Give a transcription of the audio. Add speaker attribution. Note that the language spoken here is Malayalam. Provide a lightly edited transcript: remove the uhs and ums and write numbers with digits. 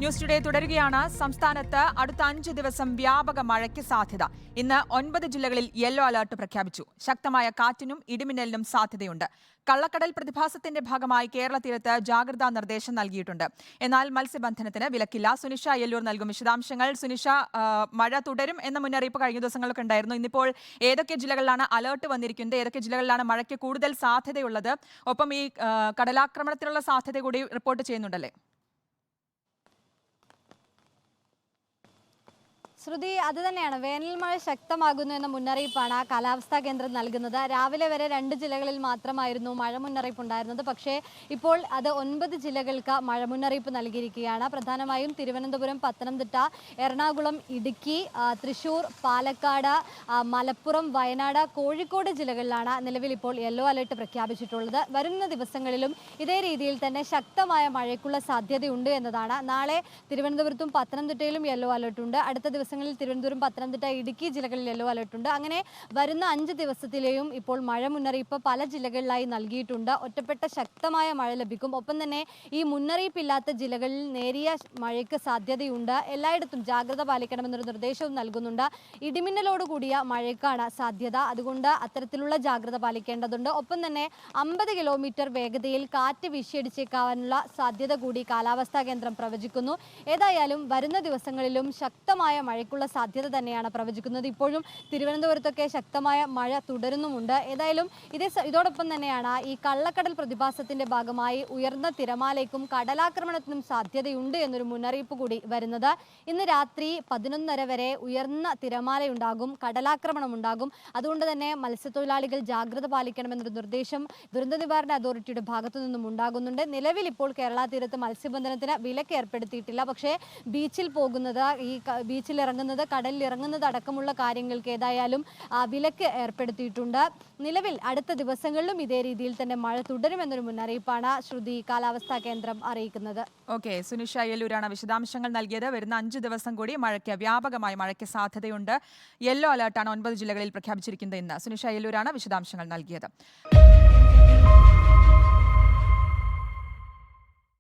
Speaker 1: ന്യൂസ് ടുഡേ തുടരുകയാണ്. സംസ്ഥാനത്ത് അടുത്ത 5 ദിവസം വ്യാപക മഴയ്ക്ക് സാധ്യത. ഇന്ന് 9 ജില്ലകളിൽ യെല്ലോ അലർട്ട് പ്രഖ്യാപിച്ചു. ശക്തമായ കാറ്റിനും ഇടിമിന്നലിനും സാധ്യതയുണ്ട്. കള്ളക്കടൽ പ്രതിഭാസത്തിന്റെ ഭാഗമായി കേരള തീരത്ത് ജാഗ്രതാ നിർദ്ദേശം നൽകിയിട്ടുണ്ട്. എന്നാൽ മത്സ്യബന്ധനത്തിന് വിലക്കില്ല. സുനിഷ യെല്ലൂർ നൽകും വിശദാംശങ്ങൾ. സുനിഷ, മഴ തുടരും എന്ന മുന്നറിയിപ്പ് കഴിഞ്ഞ ദിവസങ്ങളൊക്കെ ഉണ്ടായിരുന്നു. ഇന്നിപ്പോൾ ഏതൊക്കെ ജില്ലകളിലാണ് അലർട്ട് വന്നിരിക്കുന്നത്? ഏതൊക്കെ ജില്ലകളിലാണ് മഴയ്ക്ക് കൂടുതൽ സാധ്യതയുള്ളത്? ഒപ്പം ഈ കടലാക്രമണത്തിനുള്ള സാധ്യത കൂടി റിപ്പോർട്ട് ചെയ്യുന്നുണ്ടല്ലേ?
Speaker 2: ശ്രുതി, അത് തന്നെയാണ്. വേനൽ മഴ ശക്തമാകുന്നു എന്ന മുന്നറിയിപ്പാണ് കാലാവസ്ഥാ കേന്ദ്രം നൽകുന്നത്. രാവിലെ വരെ 2 ജില്ലകളിൽ മാത്രമായിരുന്നു മഴ മുന്നറിയിപ്പ് ഉണ്ടായിരുന്നത്. പക്ഷേ ഇപ്പോൾ അത് 9 ജില്ലകൾക്ക് മഴ മുന്നറിയിപ്പ് നൽകിയിരിക്കുകയാണ്. പ്രധാനമായും തിരുവനന്തപുരം, പത്തനംതിട്ട, എറണാകുളം, ഇടുക്കി, തൃശൂർ, പാലക്കാട്, മലപ്പുറം, വയനാട്, കോഴിക്കോട് ജില്ലകളിലാണ് നിലവിൽ ഇപ്പോൾ യെല്ലോ അലർട്ട് പ്രഖ്യാപിച്ചിട്ടുള്ളത്. വരുന്ന ദിവസങ്ങളിലും ഇതേ രീതിയിൽ തന്നെ ശക്തമായ മഴയ്ക്കുള്ള സാധ്യതയുണ്ട് എന്നതാണ്. നാളെ തിരുവനന്തപുരത്തും പത്തനംതിട്ടയിലും യെല്ലോ അലർട്ട് ഉണ്ട്. അടുത്ത ദിവസങ്ങളിൽ തിരുവനന്തപുരം, പത്തനംതിട്ട, ഇടുക്കി ജില്ലകളിൽ യെല്ലോ അലർട്ട് ഉണ്ട്. അങ്ങനെ വരുന്ന 5 ദിവസത്തിലെയും ഇപ്പോൾ മഴ മുന്നറിയിപ്പ് പല ജില്ലകളിലായി നൽകിയിട്ടുണ്ട്. ഒറ്റപ്പെട്ട ശക്തമായ മഴ ലഭിക്കും. ഒപ്പം തന്നെ ഈ മുന്നറിയിപ്പില്ലാത്ത ജില്ലകളിൽ നേരിയ മഴയ്ക്ക് സാധ്യതയുണ്ട്. എല്ലായിടത്തും ജാഗ്രത പാലിക്കണമെന്നൊരു നിർദ്ദേശവും നൽകുന്നുണ്ട്. ഇടിമിന്നലോടുകൂടിയ മഴയ്ക്കാണ് സാധ്യത. അതുകൊണ്ട് അത്തരത്തിലുള്ള ജാഗ്രത പാലിക്കേണ്ടതുണ്ട്. ഒപ്പം തന്നെ 50 കിലോമീറ്റർ വേഗതയിൽ കാറ്റ് വീശിയടിച്ചേക്കാനുള്ള സാധ്യത കൂടി കാലാവസ്ഥാ കേന്ദ്രം പ്രവചിക്കുന്നു. ഏതായാലും വരുന്ന ദിവസങ്ങളിലും ശക്തമായ മഴയ്ക്കുള്ള സാധ്യത തന്നെയാണ് പ്രവചിക്കുന്നത്. ഇപ്പോഴും തിരുവനന്തപുരത്തൊക്കെ ശക്തമായ മഴ തുടരുന്നുമുണ്ട്. ഏതായാലും ഇതോടൊപ്പം തന്നെയാണ് ഈ കള്ളക്കടൽ പ്രതിഭാസത്തിന്റെ ഭാഗമായി ഉയർന്ന തിരമാലയ്ക്കും കടലാക്രമണത്തിനും സാധ്യതയുണ്ട് എന്നൊരു മുന്നറിയിപ്പ് കൂടി വരുന്നത്. ഇന്ന് രാത്രി 11:30 വരെ ഉയർന്ന തിരമാലയുണ്ടാകും, കടലാക്രമണം ഉണ്ടാകും. അതുകൊണ്ട് തന്നെ മത്സ്യത്തൊഴിലാളികൾ ജാഗ്രത പാലിക്കണമെന്നൊരു നിർദ്ദേശം ദുരന്ത നിവാരണ അതോറിറ്റിയുടെ ഭാഗത്തു നിന്നും ഉണ്ടാകുന്നുണ്ട്. നിലവിൽ ഇപ്പോൾ കേരള തീരത്ത് മത്സ്യബന്ധനത്തിന് വിലക്ക് ഏർപ്പെടുത്തിയിട്ടില്ല. പക്ഷേ ബീച്ചിൽ പോകുന്നത്, ഈ ബീച്ചിൽ ഇറങ്ങുന്നത്, കടലിൽ ഇറങ്ങുന്നത് അടക്കമുള്ള കാര്യങ്ങൾക്ക് ഏതായാലും വിലക്ക് ഏർപ്പെടുത്തിയിട്ടുണ്ട്. നിലവിൽ അടുത്ത ദിവസങ്ങളിലും ഇതേ രീതിയിൽ തന്നെ മഴ തുടരുമെന്നൊരു മുന്നറിയിപ്പാണ് ശ്രുതി കാലാവസ്ഥാ കേന്ദ്രം അറിയിക്കുന്നത്.
Speaker 1: ഓക്കെ, സുനിഷ യെല്ലൂരാണ് വിശദാംശങ്ങൾ നൽകിയത്. വരുന്ന 5 ദിവസം കൂടി വ്യാപകമായ മഴയ്ക്ക് സാധ്യതയുണ്ട്. യെല്ലോ അലർട്ടാണ് 9 ജില്ലകളിൽ പ്രഖ്യാപിച്ചിരിക്കുന്നത്. ഇന്ന് സുനിഷ യെല്ലൂരാണ് വിശദാംശങ്ങൾ നൽകിയത്.